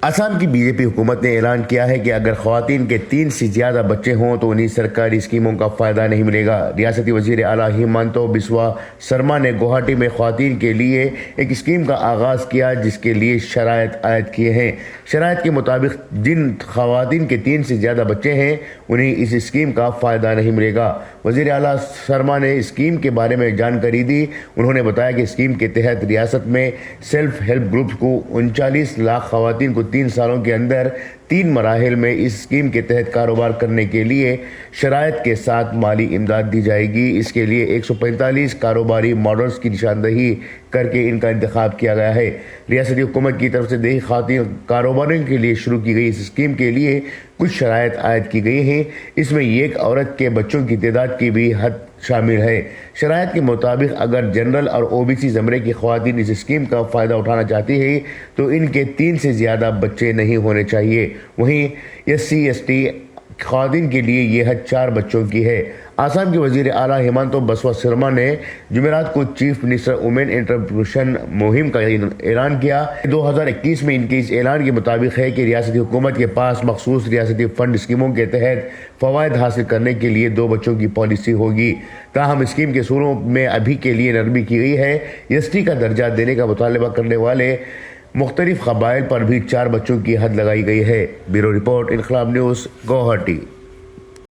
آسام کی B J پی حکومت نے اعلان کیا ہے کہ اگر خواتین کے 3 سے زیادہ بچے ہوں تو انہیں سرکاری اسکیموں کا فائدہ نہیں ملے گا۔ ریاستی وزیر اعلیٰ ہیمانتا بسوا سرما نے گوہاٹی میں خواتین کے لیے ایک اسکیم کا آغاز کیا جس کے لیے شرائط عائد کیے ہیں۔ شرائط کے مطابق جن خواتین کے 3 سے زیادہ بچے ہیں انہیں اس اسکیم کا فائدہ نہیں ملے گا۔ وزیر اعلیٰ سرما نے اسکیم کے بارے میں جانکاری دی۔ انہوں نے بتایا کہ اسکیم کے تحت ریاست میں سیلف ہیلپ گروپس کو 39 لاکھ خواتین کو 3 سالوں کے اندر 3 مراحل میں اس اسکیم کے تحت کاروبار کرنے کے لیے شرائط کے ساتھ مالی امداد دی جائے گی۔ اس کے لیے 145 کاروباری ماڈلز کی نشاندہی کر کے ان کا انتخاب کیا گیا ہے۔ ریاستی حکومت کی طرف سے دیہی خواتین کاروباریوں کے لیے شروع کی گئی اس اسکیم کے لیے کچھ شرائط عائد کی گئی ہیں۔ اس میں ایک عورت کے بچوں کی تعداد کی بھی حد شامل ہے۔ شرائط کے مطابق اگر جنرل اور او بی سی زمرے کی خواتین اس اسکیم کا فائدہ اٹھانا چاہتی ہیں تو ان کے 3 سے زیادہ بچے نہیں ہونے چاہیے۔ وہیں ایس سی ایس ٹی خواتین کے لیے یہ حد 4 بچوں کی ہے۔ آسام کے وزیر اعلیٰ ہیمانتا بسوا سرما نے جمعرات کو چیف منسٹر وومن انٹرپرینیورشپ مہم کا اعلان کیا۔ 2021 میں ان کے اس اعلان کے مطابق ہے کہ ریاستی حکومت کے پاس مخصوص ریاستی فنڈ اسکیموں کے تحت فوائد حاصل کرنے کے لیے 2 بچوں کی پالیسی ہوگی۔ تاہم اسکیم کے اصولوں میں ابھی کے لیے نرمی کی گئی ہے۔ ایس ٹی کا درجہ دینے کا مطالبہ کرنے والے مختلف قبائل پر بھی 4 بچوں کی حد لگائی گئی ہے۔ بیورو رپورٹ انقلاب نیوز، گوہاٹی۔